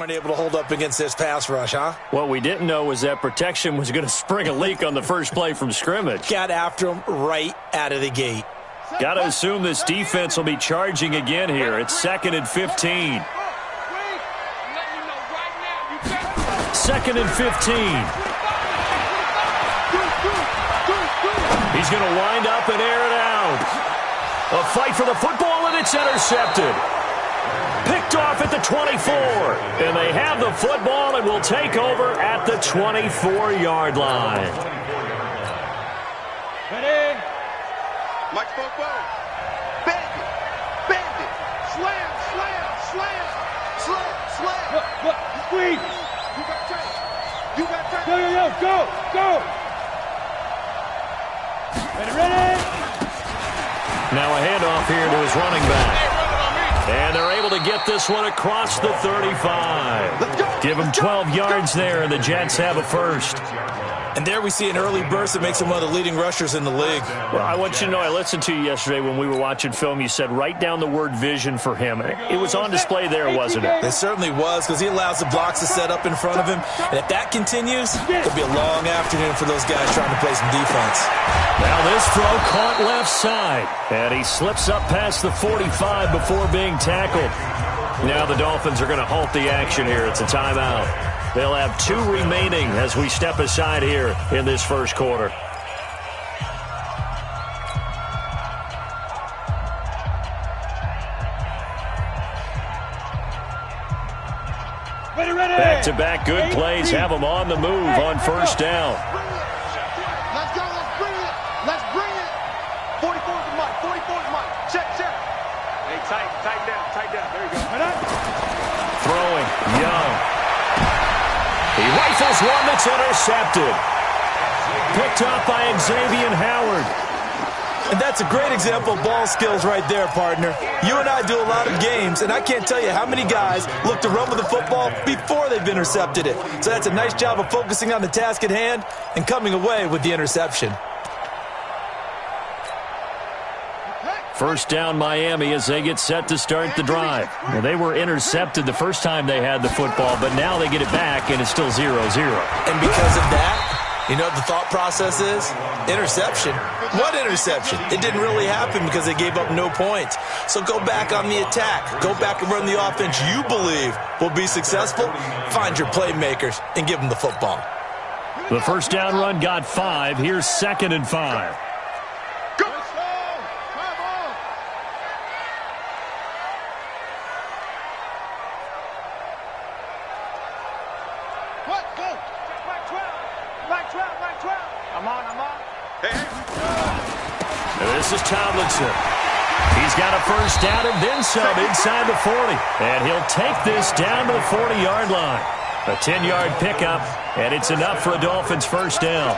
Weren't able to hold up against this pass rush, huh? What we didn't know was that protection was going to spring a leak on the first play from scrimmage. Got after him right out of the gate. Got to assume this defense will be charging again here. It's 2nd and 15. 2nd and 15. He's going to wind up and air it out. A fight for the football, and it's intercepted. Picked off at the 24. And they have the football and will take over at the 24-yard line. Ready? Mike Foco. Bandit. Bandit. Slam, slam, slam. Slam, slam. Look, squeeze. You got time. You got time. Go. Ready? Now a handoff here to his running back. And they're able to get this one across the 35. Give them 12 yards there, and the Jets have a first. And there we see an early burst that makes him one of the leading rushers in the league. Well, I want you to know, I listened to you yesterday when we were watching film. You said write down the word vision for him. It was on display there, wasn't it? It certainly was, because he allows the blocks to set up in front of him. And if that continues, it'll be a long afternoon for those guys trying to play some defense. Now this throw caught left side. And he slips up past the 45 before being tackled. Now the Dolphins are going to halt the action here. It's a timeout. They'll have 2 remaining as we step aside here in this first quarter. Ready. Back-to-back good plays have them on the move on first down. Let's go. Let's bring it. 44's the mic. 44's the mic. Check. Hey, tight down. There you go. Throwing, Young. He rifles one that's intercepted. Picked up by Xavier Howard. And that's a great example of ball skills right there, partner. You and I do a lot of games, and I can't tell you how many guys look to run with the football before they've intercepted it. So that's a nice job of focusing on the task at hand and coming away with the interception. First down Miami as they get set to start the drive. Well, they were intercepted the first time they had the football, but now they get it back, and it's still 0-0. And because of that, you know what the thought process is? Interception. What interception? It didn't really happen because they gave up no points. So go back on the attack. Go back and run the offense you believe will be successful. Find your playmakers and give them the football. The first down run got 5. Here's 2nd and 5. This is Tomlinson. He's got a first down and then some inside the 40. And he'll take this down to the 40-yard line. A 10-yard pickup, and it's enough for a Dolphins first down.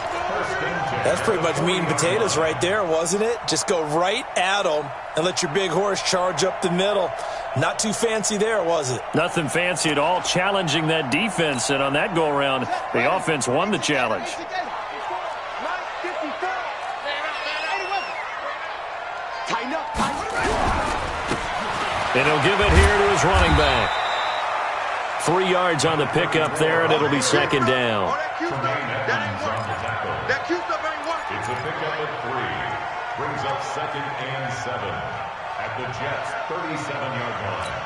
That's pretty much meat and potatoes right there, wasn't it? Just go right at them and let your big horse charge up the middle. Not too fancy there, was it? Nothing fancy at all, challenging that defense. And on that go-around, the offense won the challenge. And he'll give it here to his running back. 3 yards on the pickup there, and it'll be 2nd down. It's a pickup of 3. Brings up 2nd and 7 at the Jets' 37-yard line.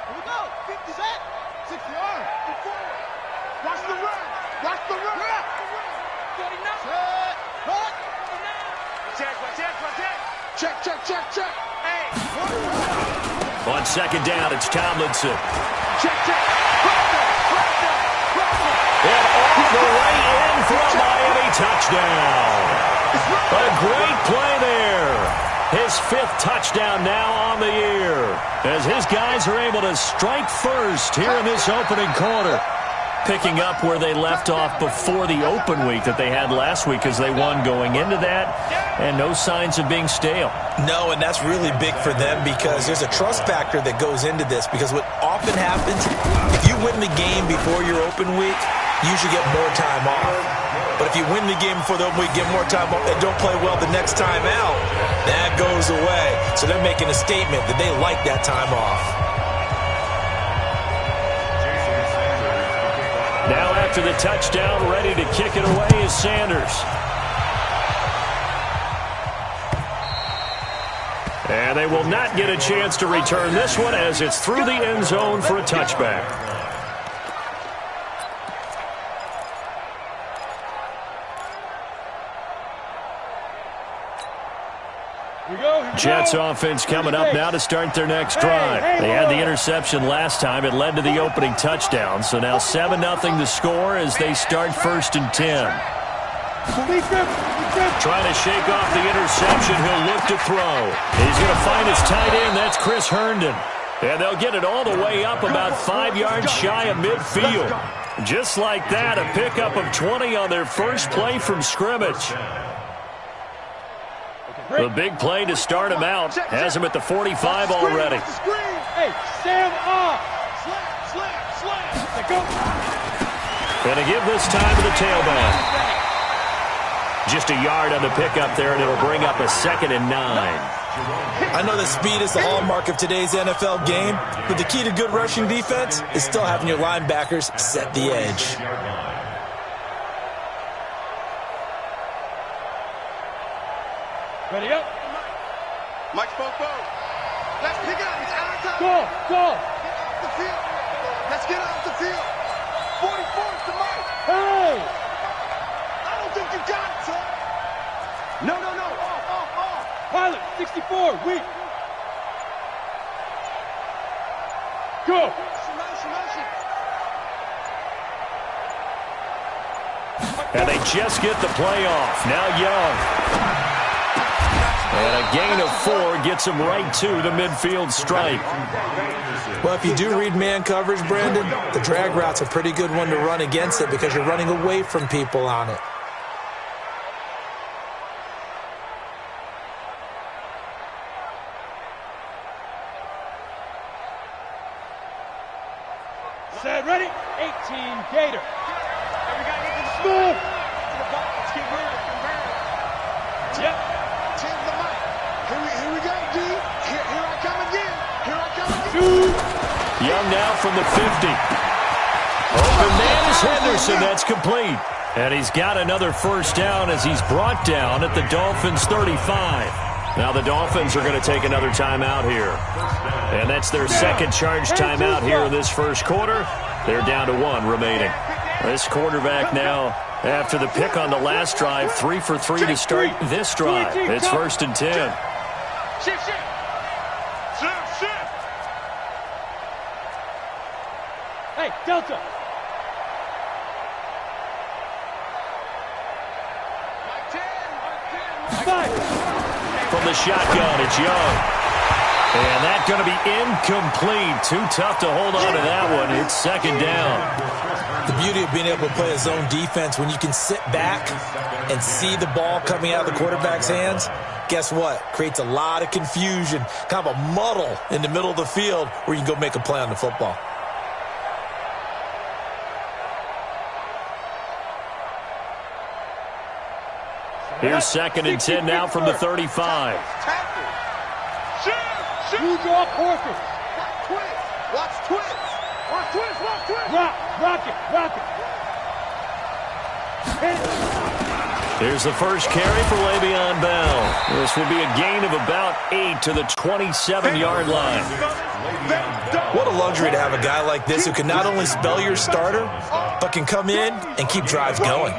Here we go. 50 set. 6 yards. Watch the run. 49. Check. Hey. On 2nd down, it's Tomlinson. Check. And off the right end for a Miami touchdown. A great play there. His 5th touchdown now on the year, as his guys are able to strike first here in this opening quarter. Picking up where they left off before the open week that they had last week, as they won going into that, and no signs of being stale. No, and that's really big for them because there's a trust factor that goes into this, because what often happens, if you win the game before your open week, you usually get more time off. But if you win the game before the open week, get more time off, and don't play well the next time out, that goes away. So they're making a statement that they like that time off. after the touchdown, ready to kick it away is Sanders. And they will not get a chance to return this one as it's through the end zone for a touchback. Jets offense coming up now to start their next drive. They had the interception last time. It led to the opening touchdown. So now 7-0 the score as they start 1st and 10. Trying to shake off the interception. He'll look to throw. He's going to find his tight end. That's Chris Herndon. And they'll get it all the way up about 5 yards shy of midfield. Just like that, a pickup of 20 on their first play from scrimmage. The big play to start him out has him at the 45 already. Hey, stand up. Slam. Go. Going to give this time to the tailback. Just a yard on the pickup there, and it'll bring up a 2nd and 9. I know that speed is the hallmark of today's NFL game, but the key to good rushing defense is still having your linebackers set the edge. Ready up. Mike Popo. Let's pick it up. It's out of time. Go. Get off the field. Let's get off the field. 44 to Mike. Hey. I don't think you got it, son. No. Off. Pilot, 64, weak. Go. And they just get the play off. Now Young. And a gain of 4 gets him right to the midfield stripe. Well, if you do read man coverage, Brandon, the drag route's a pretty good one to run against it because you're running away from people on it. Set, ready? 18, Gator. We got to get to the smooth. Let's keep moving. Yep. Change the mic. Here we go, D. Here I come again. Young now from the 50. Open man is Henderson. That's complete. And he's got another first down as he's brought down at the Dolphins' 35. Now the Dolphins are going to take another timeout here. And that's their second charge timeout here in this first quarter. They're down to 1 remaining. This quarterback now, after the pick on the last drive, 3 for 3 to start this drive. It's 1st and 10. Shift. Hey, Delta. From the shotgun, it's Young. And that's going to be incomplete. Too tough to hold on to that one. It's 2nd down. The beauty of being able to play a zone defense, when you can sit back and see the ball coming out of the quarterback's hands, guess what? Creates a lot of confusion, kind of a muddle in the middle of the field where you can go make a play on the football. Here's 2nd and 10 now from the 35. Use your horses. Watch twist. Rock it. Here's the first carry for Le'Veon Bell. This will be a gain of about 8 to the 27-yard line. What a luxury to have a guy like this who can not only spell your starter, but can come in and keep drives going.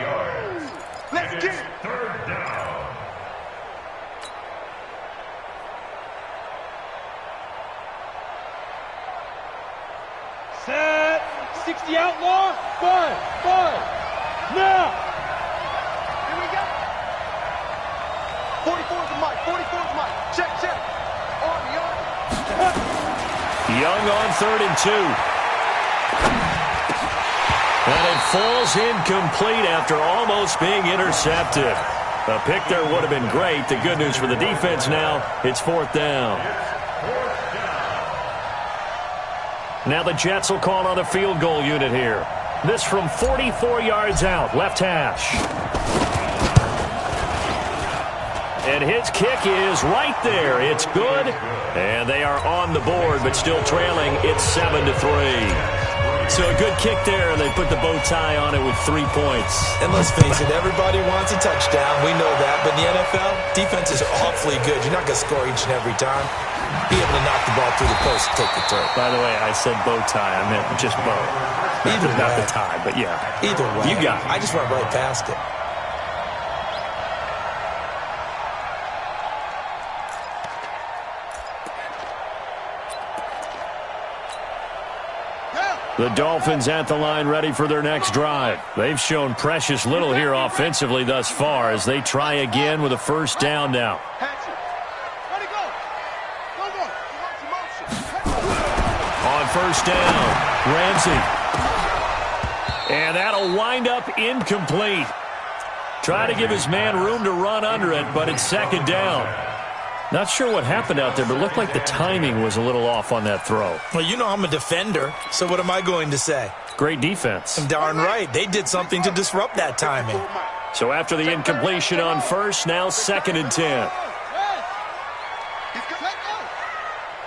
Let's get it. Set. 60 outlaw. Five. Now. Here we go. 44's the mic. Check. On. Young on 3rd and 2. And it falls incomplete after almost being intercepted. A pick there would have been great. The good news for the defense now, it's 4th down. Now the Jets will call on a field goal unit here. This from 44 yards out, left hash. And his kick is right there. It's good. And they are on the board, but still trailing. It's 7-3. So a good kick there, and they put the bow tie on it with 3 points. And let's face it, everybody wants a touchdown. We know that. But in the NFL, defenses are awfully good. You're not going to score each and every time. Be able to knock the ball through the post and take the turf. By the way, I said bow tie. I meant just bow. Either not way. the tie, but yeah. Either way. You got it. I just went right past it. The Dolphins at the line ready for their next drive. They've shown precious little here offensively thus far as they try again with a first down now. On first down, Ramsey. And that'll wind up incomplete. Try to give his man room to run under it, but it's second down. Not sure what happened out there, but it looked like the timing was a little off on that throw. Well, you know I'm a defender, so what am I going to say? Great defense. I'm darn right. They did something to disrupt that timing. So after the incompletion on first, now 2nd and 10.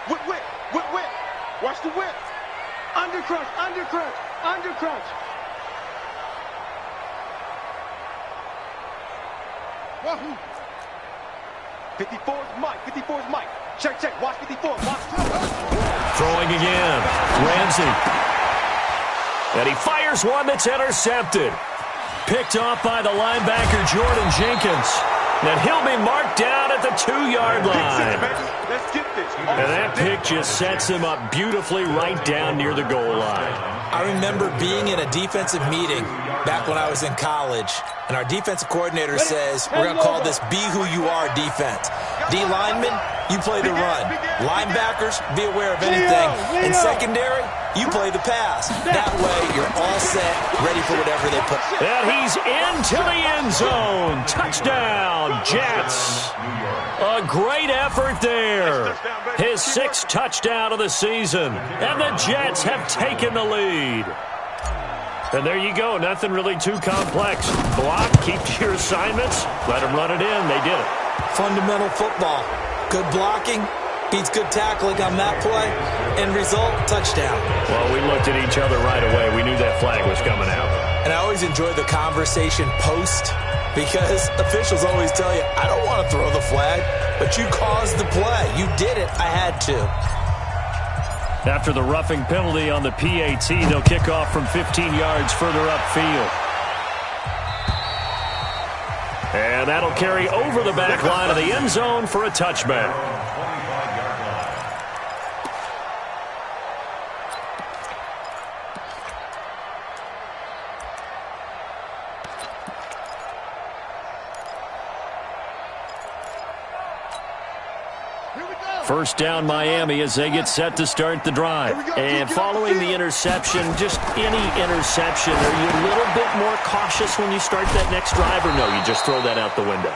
Whip. Watch the whip. Undercrunch. Wahoo. 54's Mike. Check. Watch 54. Watch. Throwing again. Ramsey. And he fires one that's intercepted. Picked off by the linebacker, Jordan Jenkins. And he'll be marked down at the 2-yard line. Let's get this. And that pick just sets him up beautifully right down near the goal line. I remember being in a defensive meeting back when I was in college, and our defensive coordinator says, we're going to call this Be Who You Are defense. D linemen, you play the run. Linebackers, be aware of anything. In secondary, you play the pass. That way, you're all set, ready for whatever they put. And he's into the end zone. Touchdown, Jets. A great effort there. His 6th touchdown of the season. And the Jets have taken the lead. And there you go. Nothing really too complex. Block, keep to your assignments. Let them run it in. They did it. Fundamental football. Good blocking beats good tackling on that play. End result, touchdown. Well, we looked at each other right away. We knew that flag was coming out. And I always enjoy the conversation post because officials always tell you, I don't want to throw the flag, but you caused the play. You did it. I had to. After the roughing penalty on the PAT, they'll kick off from 15 yards further upfield. And that'll carry over the back line of the end zone for a touchback. First down Miami as they get set to start the drive. And following the interception, just any interception, are you a little bit more cautious when you start that next drive, or no, you just throw that out the window?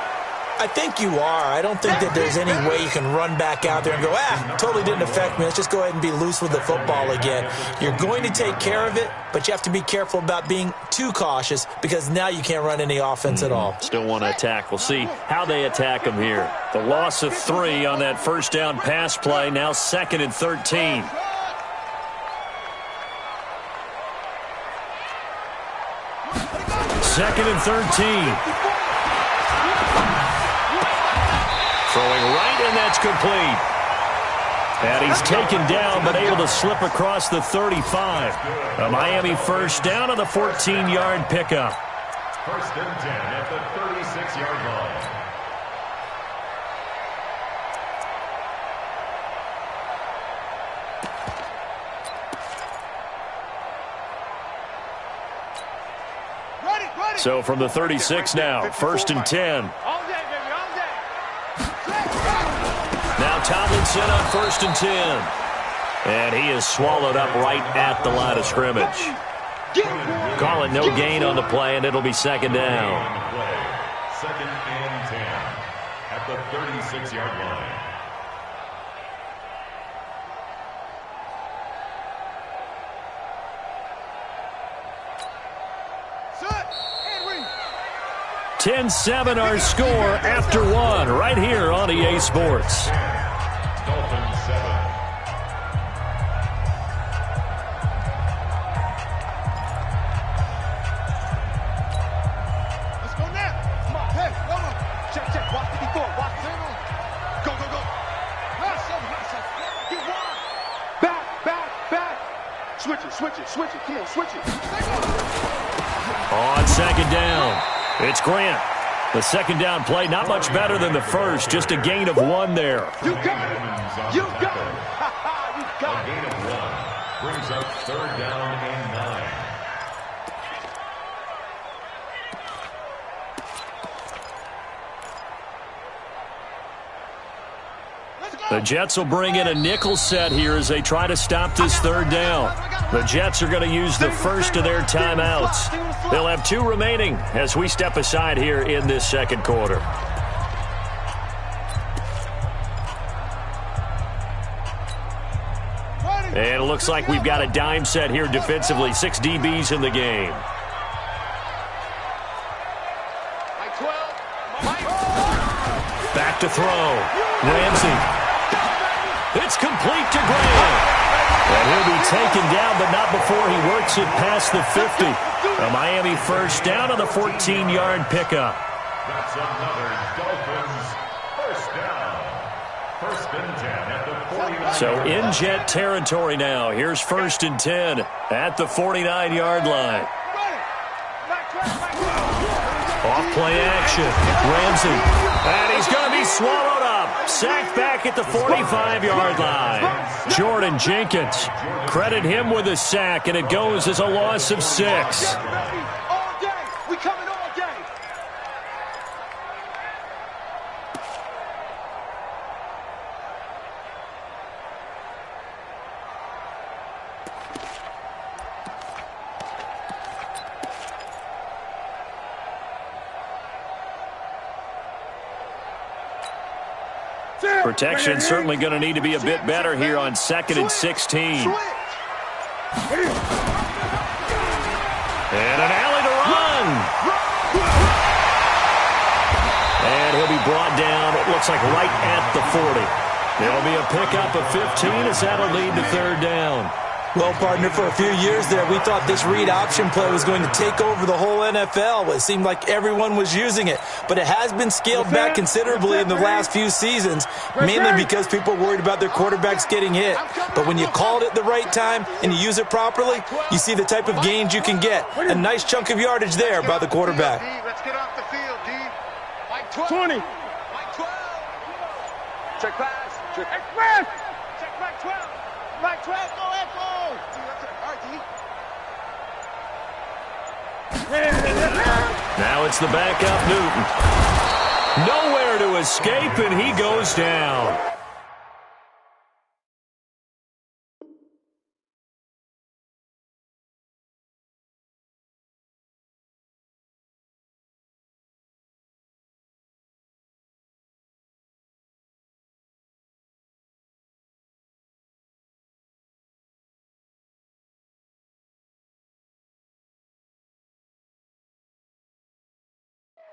I think you are. I don't think that there's any way you can run back out there and go, totally didn't affect me. Let's just go ahead and be loose with the football again. You're going to take care of it, but you have to be careful about being too cautious because now you can't run any offense at all. Still want to attack. We'll see how they attack them here. The loss of 3 on that first down pass play, now 2nd and 13. Second and 13. Throwing right, and that's complete. And he's taken down, but able to slip across the 35. A Miami first down on the 14-yard pickup. First and 10 at the 36-yard line. So from the 36 now, first and 10. Now Tomlinson on first and 10. And he is swallowed up right at the line of scrimmage. Call it no gain on the play, and it'll be second down. Second and 10 at the 36-yard line. Set. And read. 10-7 our score after 1 right here on EA Sports. Dolphins 7. it. Come on, switch it. On second down, it's Grant. The second down play, not much better than the first, just a gain of 1 there. You got it. You got it. You got it. A gain of 1 brings up third down and 9. The Jets will bring in a nickel set here as they try to stop this third down. The Jets are going to use the first of their timeouts. They'll have 2 remaining as we step aside here in this second quarter. And it looks like we've got a dime set here defensively. 6 DBs in the game. Back to throw. Ramsey. It's complete to Grant. And he'll be taken down, but not before he works it past the 50. A Miami first down on the 14-yard pickup. That's another Dolphins first down. First and 10 at the 49. So in Jet territory now. Here's first and 10 at the 49-yard line. Off play action. Ramsey. And he's going to be swallowed up. Sacked back at the 45-yard line. Jordan Jenkins. Credit him with a sack, and it goes as a loss of 6. All day. We coming all day. Protection certainly going to need to be a bit better here on 2nd and 16. And an alley to run. And he'll be brought down, it looks like right at the 40. There'll be a pickup of 15 as that'll lead to third down. Well, partner, for a few years there, we thought this read option play was going to take over the whole NFL. It seemed like everyone was using it, but it has been scaled back considerably in the last few seasons, mainly because people are worried about their quarterbacks getting hit. But when you call it at the right time and you use it properly, you see the type of gains you can get. A nice chunk of yardage there by the quarterback. Let's get off the field, D. Mike 12. 20. Mike 12. Check pass. Check Express. Check Mike 12. Mike 12. Go ahead, go. Now it's the backup Newton. Nowhere to escape, and he goes down.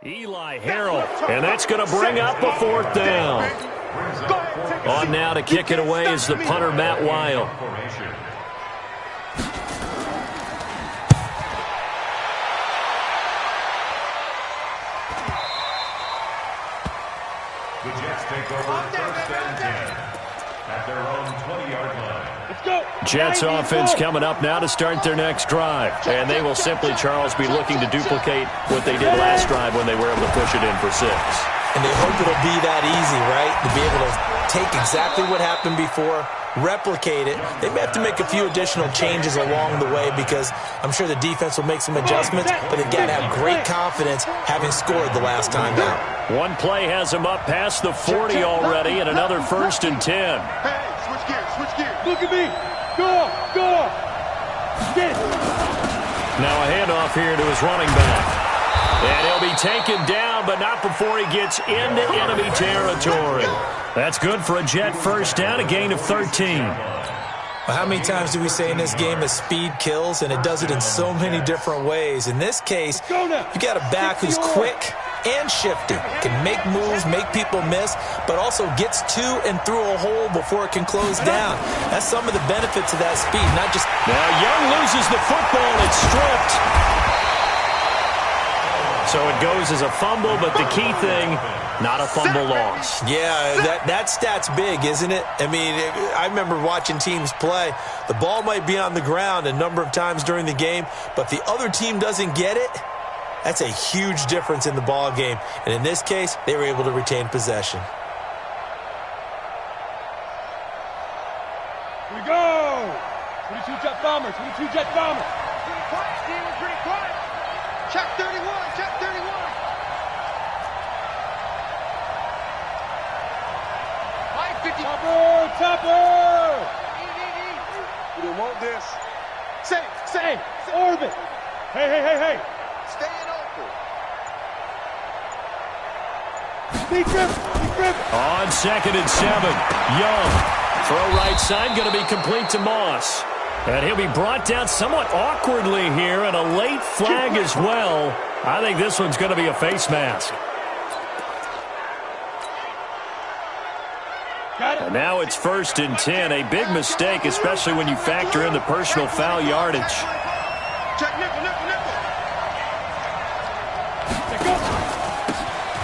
Eli Harrell, and that's going to bring up a 4th down. On now to kick it away is the punter, Matt Weil. The Jets take over first and 10 at their own 20-yard line. Let's go. Jets offense coming up now to start their next drive. And they will simply, Charles, be looking to duplicate what they did last drive when they were able to push it in for 6. And they hope it'll be that easy, right? To be able to take exactly what happened before, replicate it. They may have to make a few additional changes along the way because I'm sure the defense will make some adjustments, but they've got to have great confidence having scored the last time out. One play has them up past the 40 already, and another first and 10. Hey, switch gears, switch gears. Look at me. Go. Go. Get. Now a handoff here to his running back. And he'll be taken down, but not before he gets into enemy territory. That's good for a Jet first down, a gain of 13. Well, how many times do we say in this game that speed kills, and it does it in so many different ways? In this case, you got a back who's quick and shifty, can make moves, make people miss, but also gets to and through a hole before it can close down. That's some of the benefits of that speed, not just... Now Young loses the football, it's stripped. So it goes as a fumble, but the key thing, not a fumble loss. Yeah, that stat's big, isn't it? I mean, I remember watching teams play. The ball might be on the ground a number of times during the game, but if the other team doesn't get it, that's a huge difference in the ball game. And in this case, they were able to retain possession. Here we go! 22 jet bombers, 22 jet bombers. Pretty quiet, team. Pretty quiet. Check 31. Check 31. Mike 50. Topper! Topper! We don't want this. Say, orbit. Hey. Staying open. Deep grip. On 2nd and 7, Young. Throw right side, going to be complete to Moss. And he'll be brought down somewhat awkwardly here, and a late flag as well. I think this one's going to be a face mask. And now it's 1st and 10. A big mistake, especially when you factor in the personal foul yardage. Check nickel.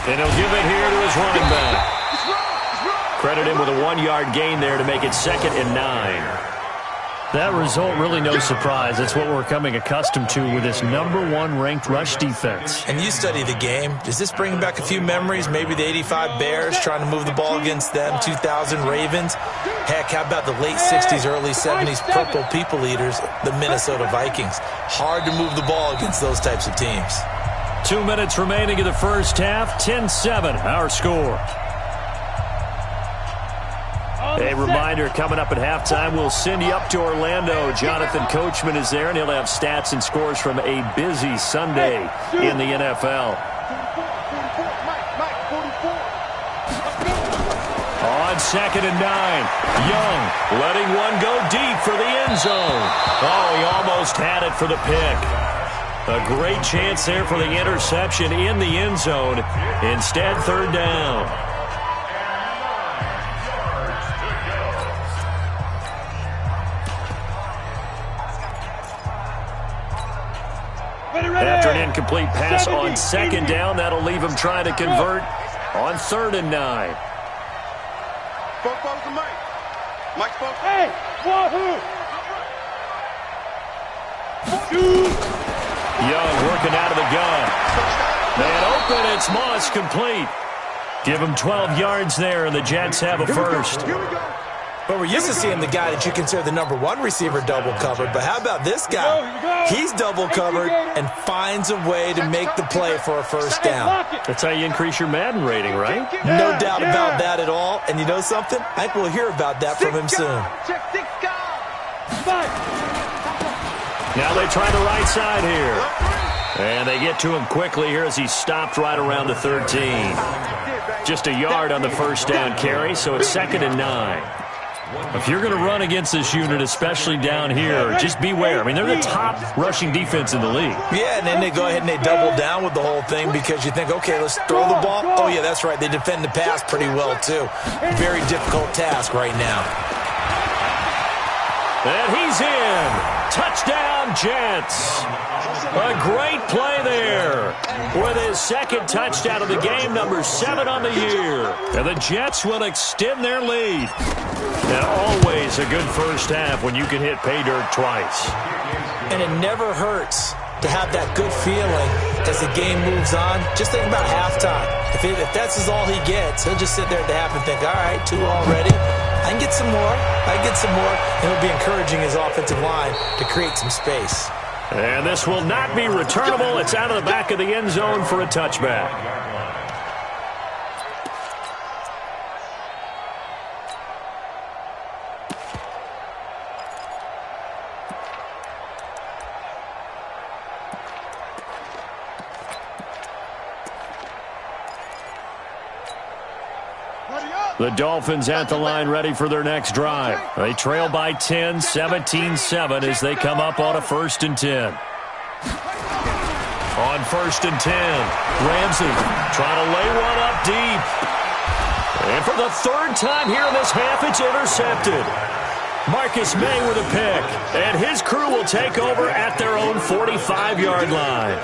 And he'll give it here to his running back. Credit him with a 1-yard gain there to make it 2nd and 9. That result, really no surprise. It's what we're coming accustomed to with this #1 ranked rush defense. And you study the game. Does this bring back a few memories? Maybe the 85 Bears trying to move the ball against them, 2000 Ravens. Heck, how about the late 60s, early 70s Purple People Eaters, the Minnesota Vikings? Hard to move the ball against those types of teams. 2 minutes remaining in the first half. 10-7, our score. A reminder, coming up at halftime, we'll send you up to Orlando. Jonathan Coachman is there, and he'll have stats and scores from a busy Sunday in the NFL. On 2nd and 9, Young letting one go deep for the end zone. Oh, he almost had it for the pick. A great chance there for the interception in the end zone. Instead, 3rd down. After an incomplete pass on 2nd down, that'll leave him trying to convert on 3rd and 9. Spoke to Mike. Mike spoke. Hey, wahoo! Young working out of the gun. Man open, it's Moss complete. Give him 12 yards there, and the Jets have a first. Here we go. But we're used to seeing the guy that you consider the #1 receiver double covered. But how about this guy? He's double covered and finds a way to make the play for a first down. That's how you increase your Madden rating, right? No doubt about that at all. And you know something? I think we'll hear about that from him soon. Check 6 guys. Now they try the right side here. And they get to him quickly here as he stopped right around the 13. Just a yard on the first down carry, so it's 2nd and 9. If you're going to run against this unit, especially down here, just beware. I mean, they're the top rushing defense in the league. Yeah, and then they go ahead and they double down with the whole thing because you think, okay, let's throw the ball. Oh, yeah, that's right. They defend the pass pretty well, too. Very difficult task right now. And he's in. Touchdown, Jets. A great play there with his 2nd touchdown of the game, #7 on the year. And the Jets will extend their lead. And always a good first half when you can hit pay dirt twice. And it never hurts to have that good feeling as the game moves on. Just think about halftime. If that's all he gets, he'll just sit there at the half and think, all right, 2 already. I can get some more. And he'll be encouraging his offensive line to create some space. And this will not be returnable. It's out of the back of the end zone for a touchback. The Dolphins at the line ready for their next drive. They trail by 10, 17-7 as they come up on a 1st and 10. On 1st and 10, Ramsey trying to lay one up deep. And for the 3rd time here in this half, it's intercepted. Marcus May with a pick. And his crew will take over at their own 45-yard line.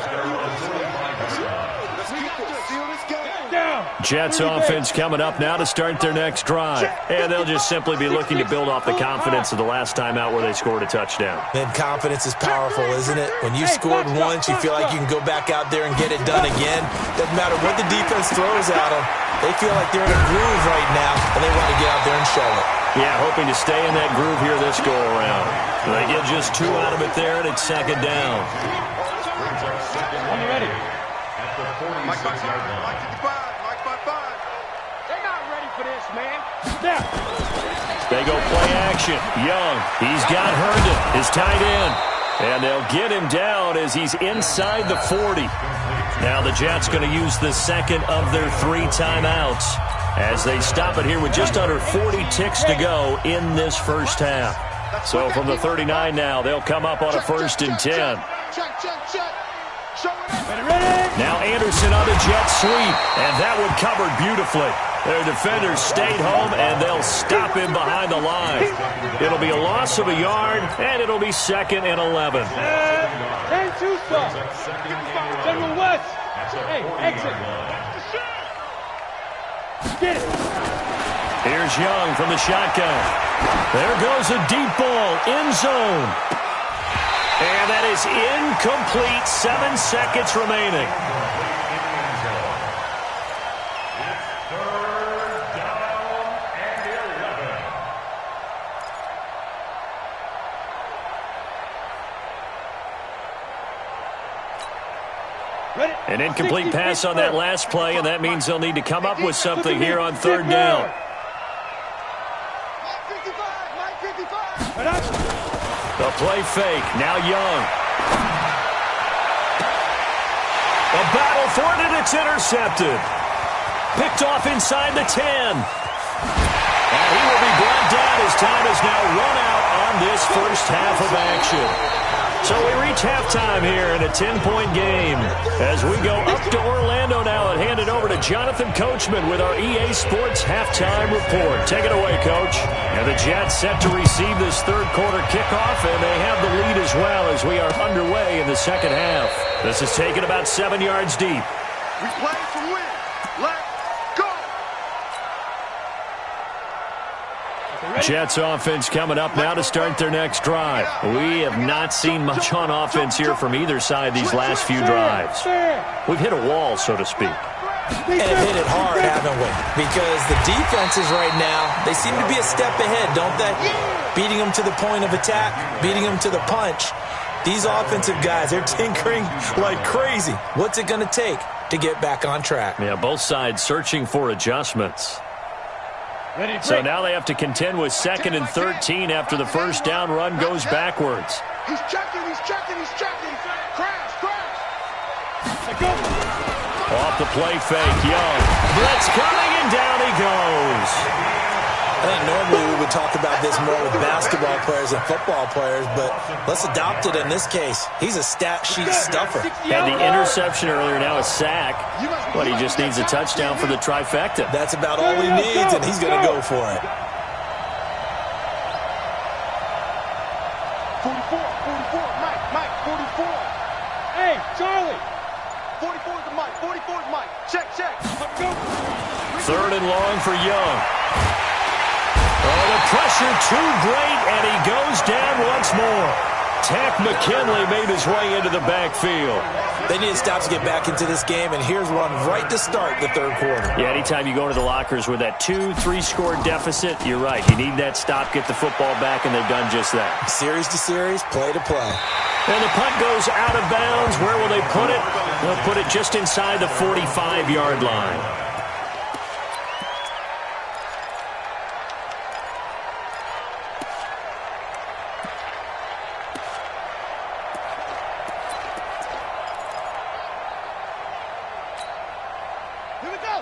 Jets offense coming up now to start their next drive. And they'll just simply be looking to build off the confidence of the last time out where they scored a touchdown. And confidence is powerful, isn't it? When you scored once, you feel like you can go back out there and get it done again. Doesn't matter what the defense throws at them. They feel like they're in a groove right now, and they want to get out there and show it. Yeah, hoping to stay in that groove here this go-around. They get just 2 out of it there, and it's second down. When you're ready. At the 46-yard line. Mike 55. Mike 55. They're not ready for this, man. Snap. They go play action. Young, he's got Herndon, his tight end. And they'll get him down as he's inside the 40. Now the Jets going to use the second of their 3 timeouts as they stop it here with just under 40 ticks to go in this first half. So from the 39 now, they'll come up on a 1st and 10. Now Anderson on the jet sweep, and that one covered beautifully. Their defenders stayed home, and they'll stop him behind the line. It'll be a loss of a yard, and it'll be 2nd and 11. 10-2 stop. General West. Hey, exit. Get it. Here's Young from the shotgun. There goes a deep ball, end zone. And that is incomplete. 7 seconds remaining. An incomplete pass on that last play, and that means they'll need to come up with something here on 3rd down. The play fake. Now Young. A battle for it, and it's intercepted. Picked off inside the 10. And he will be brought down. His time is now run out on this first half of action. So we reach halftime here in a 10-point game as we go up to Orlando now and hand it over to Jonathan Coachman with our EA Sports halftime report. Take it away, Coach. And the Jets set to receive this 3rd quarter kickoff, and they have the lead as well as we are underway in the 2nd half. This is taken about 7 yards deep. We play to win. Let's go. Jets offense coming up now to start their next drive. We have not seen much on offense here from either side these last few drives. We've hit a wall, so to speak. And hit it hard, haven't we? Because the defenses right now, they seem to be a step ahead, don't they? Beating them to the point of attack, beating them to the punch. These offensive guys, they're tinkering like crazy. What's it going to take to get back on track? Yeah, both sides searching for adjustments. So now they have to contend with 2nd and 13 after the first down run goes backwards. He's checking. Crash. Off the play fake, Young. Blitz coming, and down he goes. I think normally we would talk about this more with basketball players and football players, but let's adopt it in this case. He's a stat sheet stuffer. And the interception earlier, now a sack. But he just needs a touchdown for the trifecta. That's about all he needs, and he's going to go for it. 44, Mike, 44. Hey, Charlie. 44 is Mike, 44 is Mike. Check. 3rd and long for Young. Oh, the pressure too great, and he goes down once more. Tack McKinley made his way into the backfield. They need to stop to get back into this game, and here's one right to start the 3rd quarter. Yeah, anytime you go into the lockers with that 2-3 score deficit, you're right. You need that stop, get the football back, and they've done just that. Series to series, play to play. And the punt goes out of bounds. Where will they put it? They'll put it just inside the 45-yard line.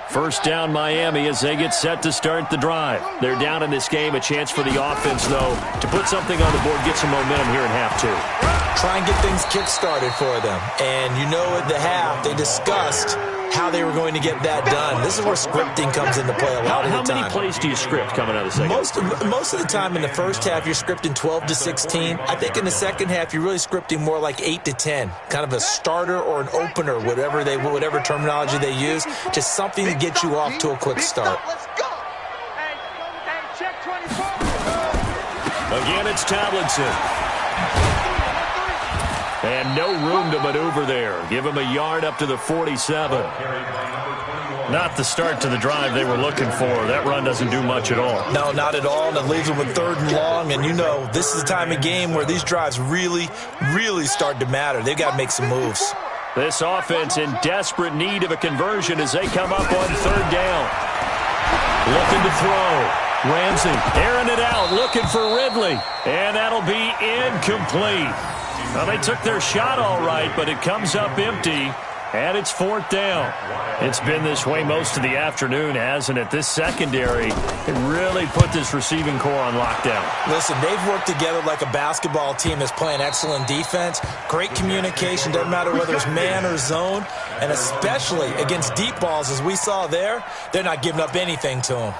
First down, Miami, as they get set to start the drive. They're down in this game. A chance for the offense, though, to put something on the board, get some momentum here in half 2. try and get things kick-started for them. And you know at the half, they discussed how they were going to get that done. This is where scripting comes into play a lot of the time. How many plays do you script coming out of the second? Most of the time in the first half, you're scripting 12 to 16. I think in the second half, you're really scripting more like 8 to 10, kind of a starter or an opener, whatever terminology they use, just something to get you off to a quick start. Again, it's Tomlinson. And no room to maneuver there. Give him a yard up to the 47. Not the start to the drive they were looking for. That run doesn't do much at all. No, not at all, and it leaves them with 3rd and long. And you know, this is the time of game where these drives really, really start to matter. They've got to make some moves. This offense in desperate need of a conversion as they come up on 3rd down. Looking to throw. Ramsey airing it out, looking for Ridley. And that'll be incomplete. Well, they took their shot all right, but it comes up empty, and it's 4th down. It's been this way most of the afternoon, hasn't it? This secondary, it really put this receiving core on lockdown. Listen, they've worked together like a basketball team that's playing excellent defense. Great communication, doesn't matter whether it's man or zone, and especially against deep balls, as we saw there, they're not giving up anything to them.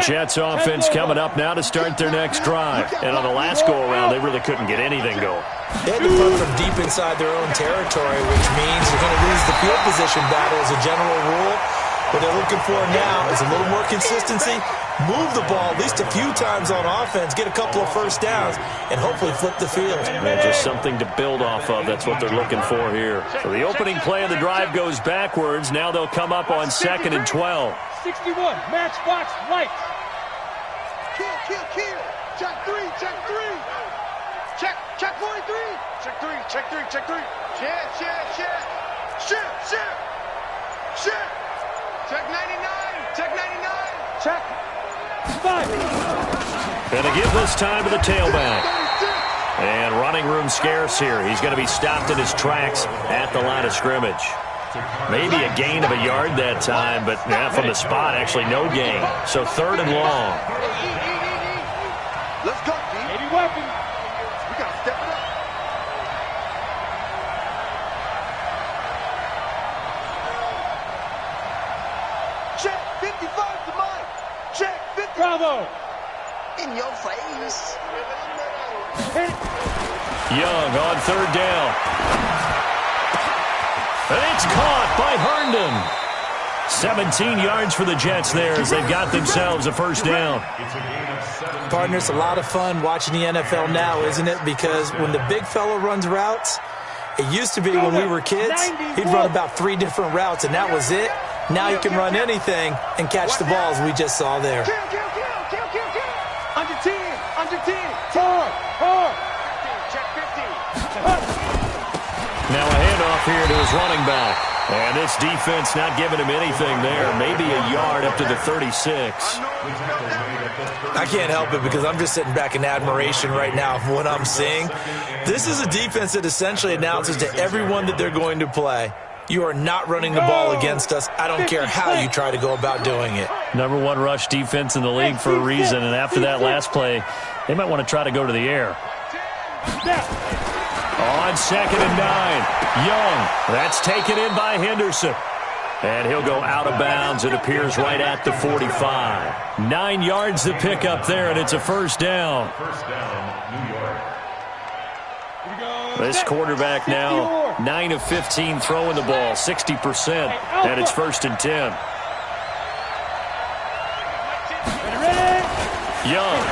Jets offense coming up now to start their next drive. And on the last go-around, they really couldn't get anything going. They had to punt from deep inside their own territory, which means they're going to lose the field position battle as a general rule. What they're looking for now is a little more consistency, move the ball at least a few times on offense, get a couple of first downs, and hopefully flip the field. And just something to build off of. That's what they're looking for here. So the opening play of the drive goes backwards. Now they'll come up on 2nd and 12. 61, matchbox, lights. Kill. Check 3. Check 43. Check 3. Shit. Check 99. Check. 5. Gonna give this time to the tailback. And running room scarce here. He's going to be stopped in his tracks at the line of scrimmage. Maybe a gain of a yard that time, but from the spot, actually no gain. So 3rd and long. Let's go, D. 80 weapons. We got to step it up. Check 55 to Mike. Check 50. Bravo. In your face. Young on 3rd down. And it's caught by Herndon. 17 yards for the Jets there as they've got themselves a first down. Partner, it's a lot of fun watching the NFL now, isn't it? Because when the big fella runs routes, it used to be when we were kids, he'd run about 3 different routes, and that was it. Now he can run anything and catch the balls we just saw there. Kill. Under 10. Hard. Check 50. Now a handoff here to his running back. And this defense not giving him anything there. Maybe a yard up to the 36. I can't help it because I'm just sitting back in admiration right now of what I'm seeing. This is a defense that essentially announces to everyone that they're going to play, you are not running the ball against us. I don't care how you try to go about doing it. #1 rush defense in the league for a reason. And after that last play, they might want to try to go to the air. On 2nd and 9, Young. That's taken in by Henderson. And he'll go out of bounds. It appears right at the 45. 9 yards to pick up there, and it's a first down. First down, New York. This quarterback now 9 of 15 throwing the ball, 60%. And it's 1st and 10. Young.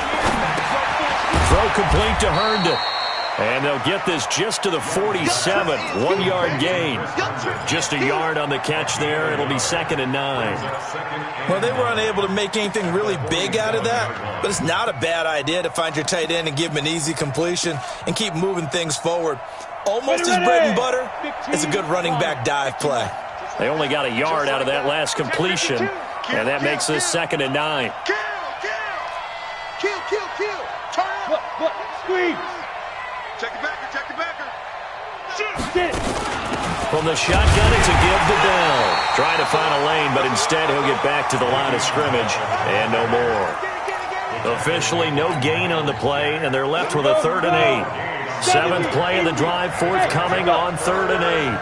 Throw complete to Herndon. And they'll get this just to the 47. 1-yard gain. Just a yard on the catch there. It'll be 2nd and 9. Well, they were unable to make anything really big out of that, but it's not a bad idea to find your tight end and give him an easy completion and keep moving things forward. Almost as bread and butter as a good running back dive play. They only got a yard out of that last completion, and that makes this 2nd and 9. Kill. Turn up. Look, squeeze. Check the backer. Sit. From the shotgun, it's a give to Bell. Trying to find a lane, but instead he'll get back to the line of scrimmage, and no more. Officially no gain on the play, and they're left with a 3rd and 8. 7th play of the drive, forthcoming on 3rd and 8.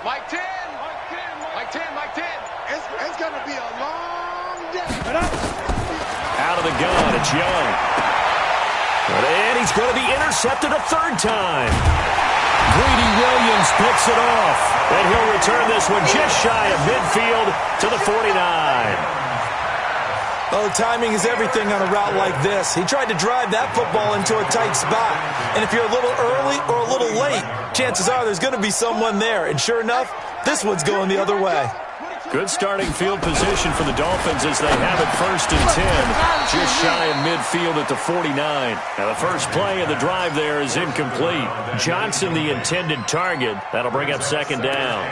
Mike 10. It's going to be a long day. Out of the gun, it's Young. And he's going to be intercepted a 3rd time. Greedy Williams picks it off. And he'll return this one just shy of midfield to the 49. Oh, timing is everything on a route like this. He tried to drive that football into a tight spot. And if you're a little early or a little late, chances are there's going to be someone there. And sure enough, this one's going the other way. Good starting field position for the Dolphins as they have it 1st and 10. Just shy of midfield at the 49. Now the first play of the drive there is incomplete. Johnson the intended target. That'll bring up 2nd down.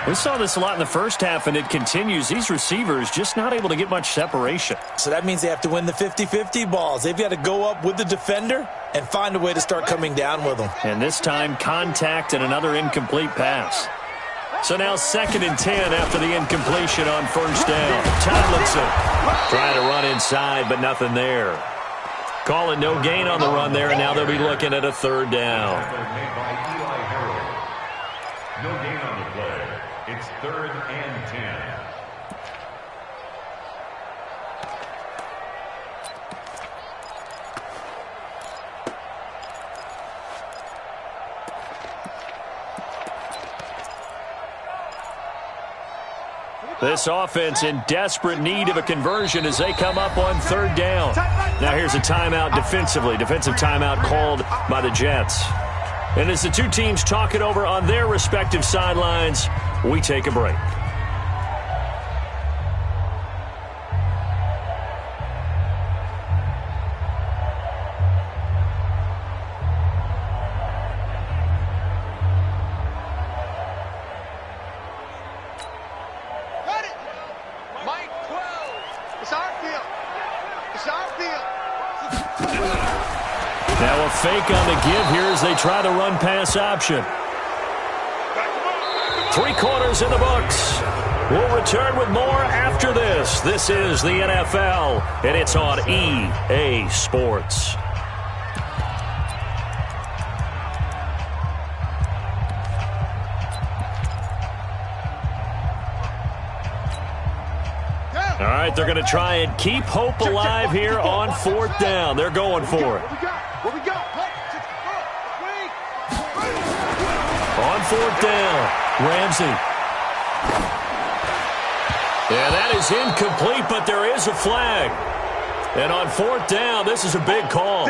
We saw this a lot in the first half, and it continues. These receivers just not able to get much separation. So that means they have to win the 50-50 balls. They've got to go up with the defender and find a way to start coming down with them. And this time, contact and another incomplete pass. So now 2nd and 10 after the incompletion on 1st down. Tomlinson trying to run inside, but nothing there. Calling no gain on the run there, and now they'll be looking at a 3rd down. No gain on the play. It's 3rd and 10. This offense in desperate need of a conversion as they come up on 3rd down. Now here's a timeout defensively. Defensive timeout called by the Jets. And as the two teams talk it over on their respective sidelines, we take a break. Now a fake on the give here as they try the run-pass option. 3 quarters in the books. We'll return with more after this. This is the NFL, and it's on EA Sports. All right, they're going to try and keep hope alive here on 4th down. They're going for it. On 4th down, Ramsey. Yeah, that is incomplete, but there is a flag. And on 4th down, this is a big call.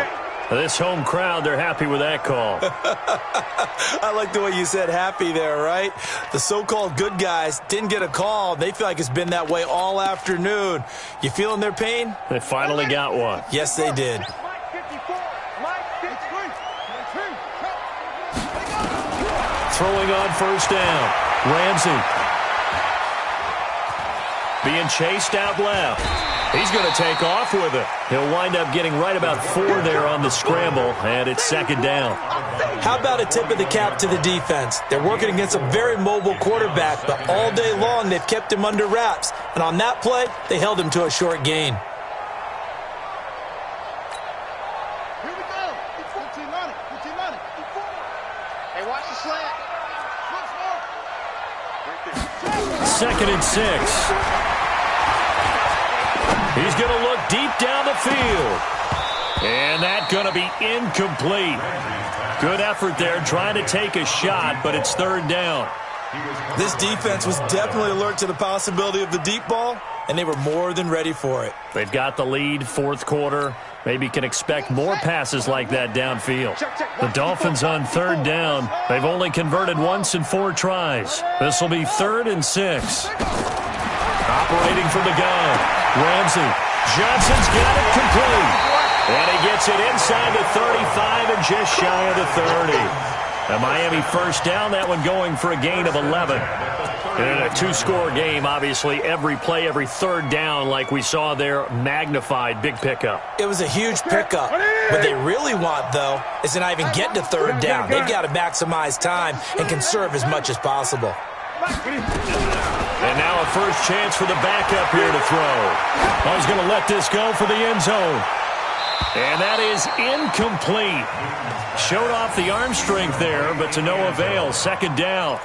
This home crowd, they're happy with that call. I like the way you said happy there, right? The so-called good guys didn't get a call. They feel like it's been that way all afternoon. You feeling their pain? They finally got one. Yes, they did. Throwing on 1st down. Ramsey. Being chased out left. He's going to take off with it. He'll wind up getting right about 4 there on the scramble, and it's 2nd down. How about a tip of the cap to the defense? They're working against a very mobile quarterback, but all day long they've kept him under wraps. And on that play, they held him to a short gain. Here we go. It's 14 on it. 14 on it. Hey, watch the slant. 2nd and 6. He's going to look deep down the field. And that's going to be incomplete. Good effort there trying to take a shot, but it's 3rd down. This defense was definitely alert to the possibility of the deep ball, and they were more than ready for it. They've got the lead, 4th quarter. Maybe can expect more passes like that downfield. The Dolphins on 3rd down. They've only converted once in 4 tries. This will be 3rd and 6. Operating from the gun. Ramsey. Johnson's got it complete. And he gets it inside the 35 and just shy of the 30. A Miami first down, that one going for a gain of 11. And in a two-score game, obviously, every play, every third down, like we saw there, magnified, big pickup. It was a huge pickup. What they really want, though, is to not even get to third down. They've got to maximize time and conserve as much as possible. And now a first chance for the backup here to throw. Oh, he's going to let this go for the end zone. And that is incomplete. Showed off the arm strength there, but to no avail. Second down.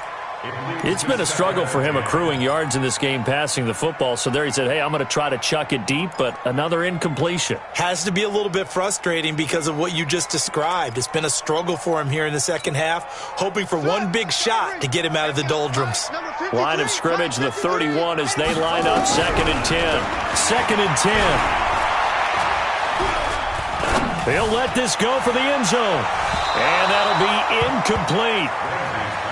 It's been a struggle for him accruing yards in this game passing the football. So there he said, hey, I'm going to try to chuck it deep, but another incompletion. Has to be a little bit frustrating because of what you just described. It's been a struggle for him here in the second half, hoping for one big shot to get him out of the doldrums. Line of scrimmage, the 31 as they line up, 2nd and 10. 2nd and 10. They'll let this go for the end zone. And that'll be incomplete.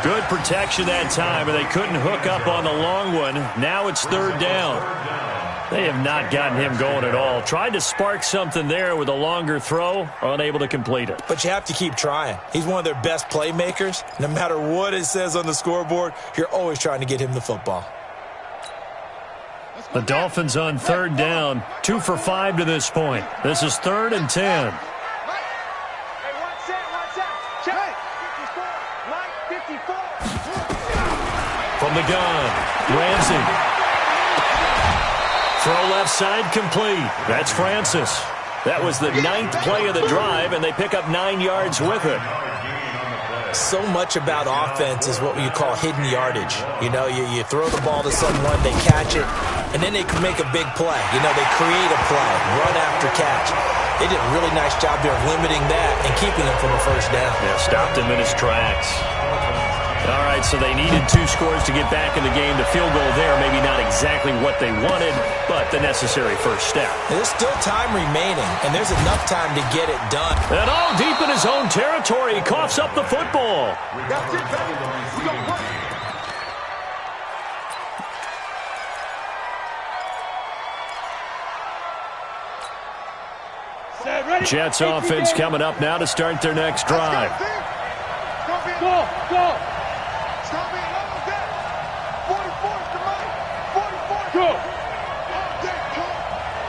Good protection that time, and they couldn't hook up on the long one. Now it's third down. They have not gotten him going at all. Tried to spark something there with a longer throw, unable to complete it. But you have to keep trying. He's one of their best playmakers. No matter what it says on the scoreboard, you're always trying to get him the football. The Dolphins on third down, 2 for 5 to this point. This is 3rd and 10. From the gun, Ramsey. Throw left side complete. That's Francis. That was the 9th play of the drive, and they pick up 9 yards with it. So much about offense is what you call hidden yardage. You know, you throw the ball to someone, they catch it, and then they can make a big play. You know, they create a play, run after catch. They did a really nice job there of limiting that and keeping him from a first down. Yeah, stopped him in his tracks. All right, so they needed 2 scores to get back in the game. The field goal there, maybe not exactly what they wanted, but the necessary first step. There's still time remaining, and there's enough time to get it done. And all deep in his own territory, he coughs up the football. That's it, baby. We gonna work. Jets offense coming up now to start their next drive. Go, go. Stop being all day. 44 is the money. 44. Go. All day, come.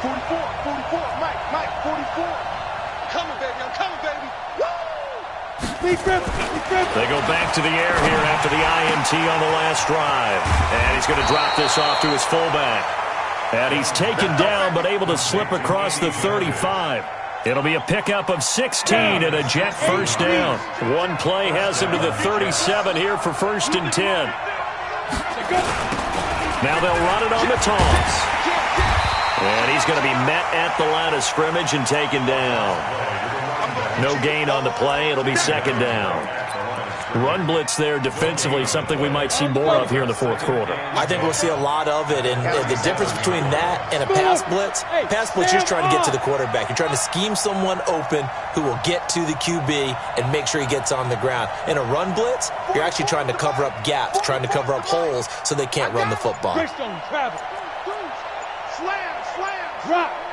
44, Mike, 44. Coming, baby, I'm coming, baby. Woo! Defense. They go back to the air here after the INT on the last drive. And he's going to drop this off to his fullback. And he's taken down but able to slip across the 35. It'll be a pickup of 16 and a Jet first down. One play has him to the 37 here for 1st and 10. Now they'll run it on the toss. And he's going to be met at the line of scrimmage and taken down. No gain on the play. It'll be 2nd down. Run blitz there defensively, something we might see more of here in the 4th quarter. I think we'll see a lot of it, and the difference between that and a pass blitz, you're trying to get to the quarterback. You're trying to scheme someone open who will get to the QB and make sure he gets on the ground. In a run blitz, you're actually trying to cover up gaps, trying to cover up holes so they can't run the football. Slam.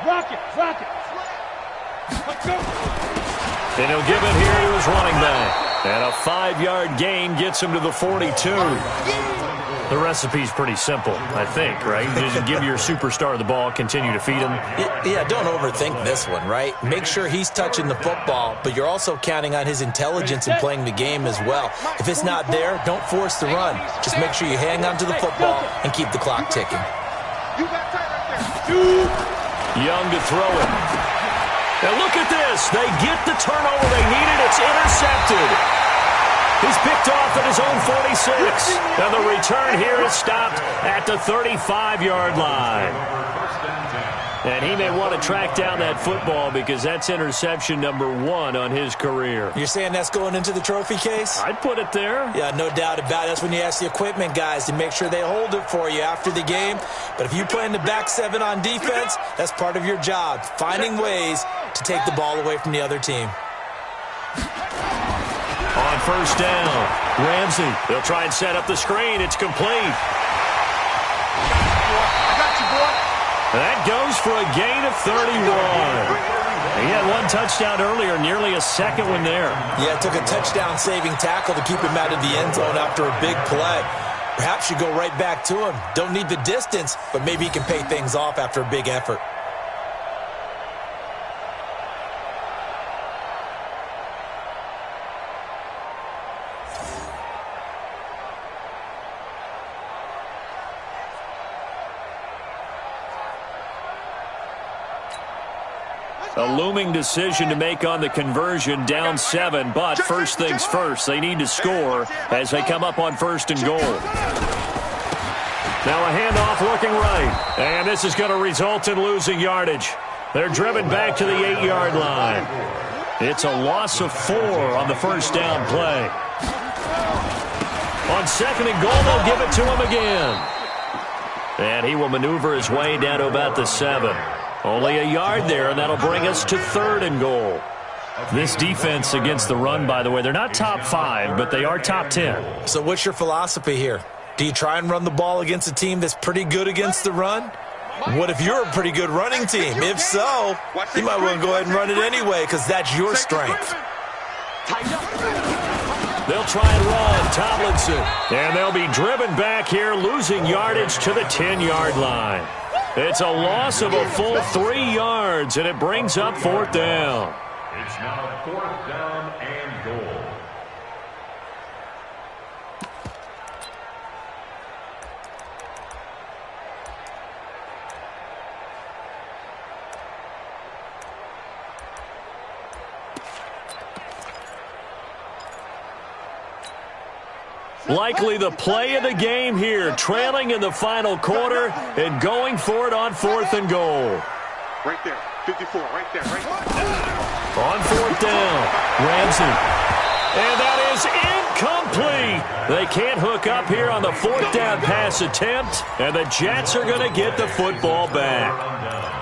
Rock it. Let's go. And he'll give it here to his running back. And a 5-yard gain gets him to the 42. The recipe's pretty simple, I think, right? Just give your superstar the ball, continue to feed him. Yeah, don't overthink this one, right? Make sure he's touching the football, but you're also counting on his intelligence in playing the game as well. If it's not there, don't force the run. Just make sure you hang on to the football and keep the clock ticking. Young to throw it. And look at this. They get the turnover they needed. It's intercepted. He's picked off at his own 46. And the return here is stopped at the 35-yard line. And he may want to track down that football because that's interception number 1 on his career. You're saying that's going into the trophy case? I'd put it there. Yeah, no doubt about it. That's when you ask the equipment guys to make sure they hold it for you after the game. But if you play in the back 7 on defense, that's part of your job, finding ways to take the ball away from the other team. On first down, Ramsey. They'll try and set up the screen. It's complete. I got you, boy. That goes for a gain of 31. He had one touchdown earlier, nearly a second one there. Yeah, it took a touchdown-saving tackle to keep him out of the end zone after a big play. Perhaps you go right back to him. Don't need the distance, but maybe he can pay things off after a big effort. A looming decision to make on the conversion, down 7, but first things first, they need to score as they come up on first and goal. Now a handoff looking right, and this is going to result in losing yardage. They're driven back to the 8-yard line. It's a loss of 4 on the first down play. On second and goal, they'll give it to him again. And he will maneuver his way down to about the 7. Only a yard there, and that'll bring us to third and goal. This defense against the run, by the way, they're not top 5, but they are top 10. So what's your philosophy here? Do you try and run the ball against a team that's pretty good against the run? What if you're a pretty good running team? If so, you might want to go ahead and run it anyway because that's your strength. They'll try and run, Tomlinson. And they'll be driven back here, losing yardage to the 10-yard line. It's a loss of a full 3 yards, and it brings up fourth down. It's now fourth down and goal. Likely the play of the game here, trailing in the final quarter and going for it on fourth and goal. Right there, 54, right there, right there. On fourth down, Ramsey. And that is incomplete. They can't hook up here on the fourth down pass attempt, and the Jets are going to get the football back.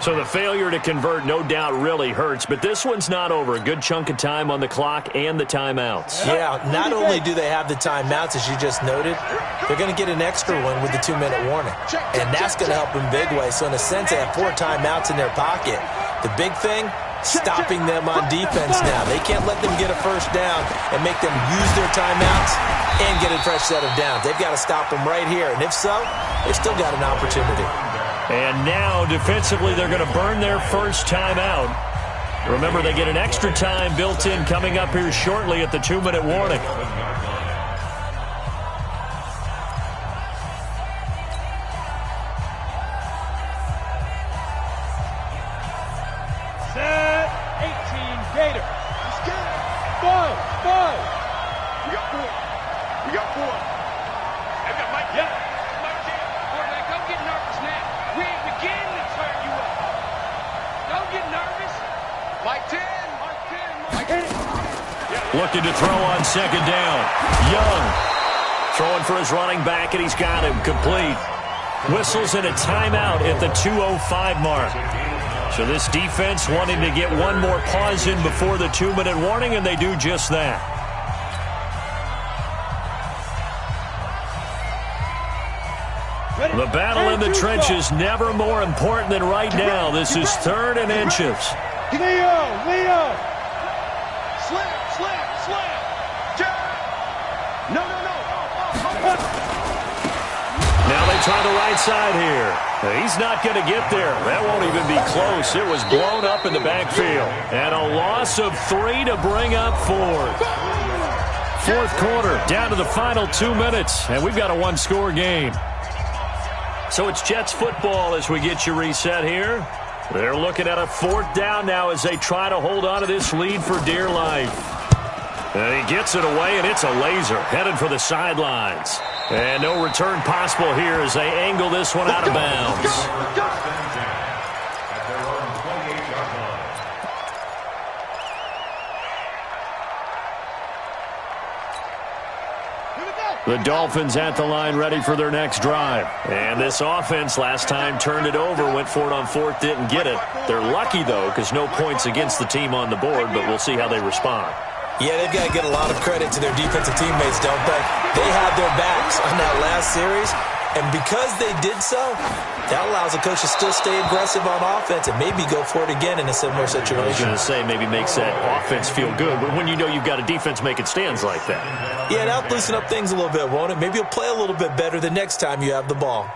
So the failure to convert no doubt really hurts, but this one's not over. A good chunk of time on the clock and the timeouts. Yeah, not only do they have the timeouts, as you just noted, they're going to get an extra one with the 2-minute warning. And that's going to help them big way. So in a sense, they have 4 timeouts in their pocket. The big thing, stopping them on defense now. They can't let them get a first down and make them use their timeouts and get a fresh set of downs. They've got to stop them right here. And if so, they've still got an opportunity. And now, defensively, they're going to burn their first timeout. Remember, they get an extra time built in coming up here shortly at the 2-minute warning. Set, 18, Gator. Let's get it. Go. We got 4. We got 4. I got Mike. Yep. Mike, quarterback, don't get nervous now. We ain't beginning to turn you up. Don't get nervous. Mike 10. Mike 10. Looking to throw on second down. Young throwing for his running back, and he's got him complete. Whistles in a timeout at the 2:05 mark. So this defense wanting to get one more pause in before the 2-minute warning, and they do just that. The battle in the trenches never more important than right now. This is 3rd and inches. Leo. Slam. No. Now they try the right side here. He's not going to get there. That won't even be close. It was blown up in the backfield. And a loss of 3 to bring up fourth. Fourth quarter, down to the final 2 minutes, and we've got a 1-score game. So it's Jets football as we get you reset here. They're looking at a 4th down now as they try to hold on to this lead for dear life. And he gets it away, and it's a laser headed for the sidelines. And no return possible here as they angle this one out of bounds. The Dolphins at the line ready for their next drive. And this offense last time turned it over, went for it on 4th, didn't get it. They're lucky, though, because no points against the team on the board, but we'll see how they respond. Yeah, they've got to get a lot of credit to their defensive teammates, don't they? They had their backs on that last series, And because they did so, that allows the coach to still stay aggressive on offense and maybe go for it again in a similar situation. I was going to say maybe makes that offense feel good, but when you know you've got a defense making stands like that. Yeah, that'll loosen up things a little bit, won't it? Maybe you'll play a little bit better the next time you have the ball.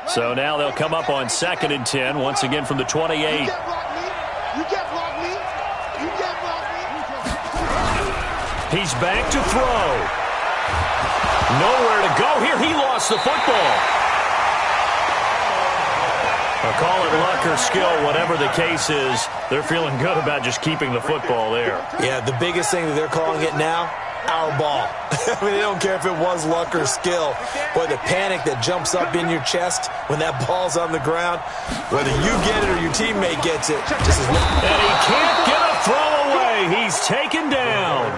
So now they'll come up on 2nd and 10, once again from the 28. You can't block me. You can't block me. You can't block me. He's back to throw. Nowhere to go here. He lost the football. I'll call it luck or skill, whatever the case is. They're feeling good about just keeping the football there. Yeah, the biggest thing that they're calling it now, our ball. I mean, they don't care if it was luck or skill. Boy, the panic that jumps up in your chest when that ball's on the ground, whether you get it or your teammate gets it, just as well. And he can't get a throw away. He's taken down.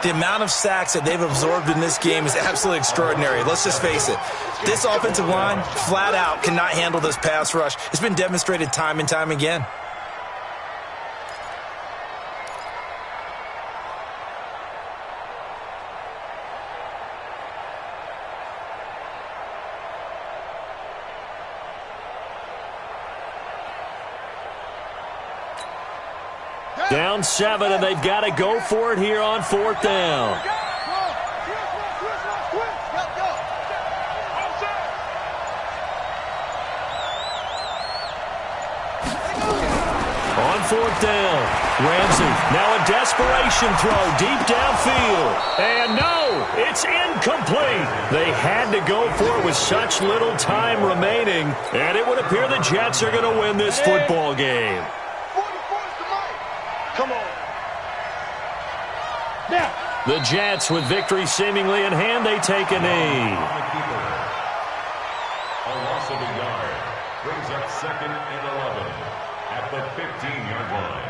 The amount of sacks that they've absorbed in this game is absolutely extraordinary. Let's just face it. This offensive line, flat out, cannot handle this pass rush. It's been demonstrated time and time again. Down 7, and they've got to go for it here on 4th down. On 4th down, Ramsey, now a desperation throw deep downfield. And no, it's incomplete. They had to go for it with such little time remaining, and it would appear the Jets are going to win this football game. Come on. Now. The Jets, with victory seemingly in hand, they take a knee. A loss of a yard brings up 2nd and 11 at the 15-yard line.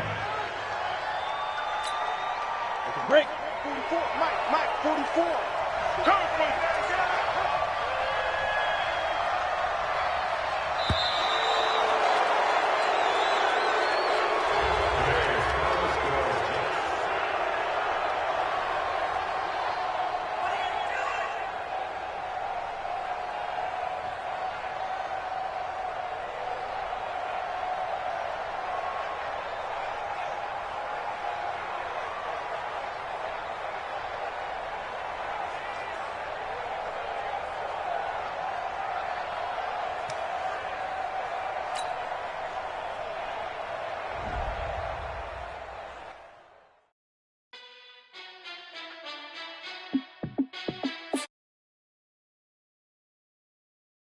Break. 44. Mike, 44. Come,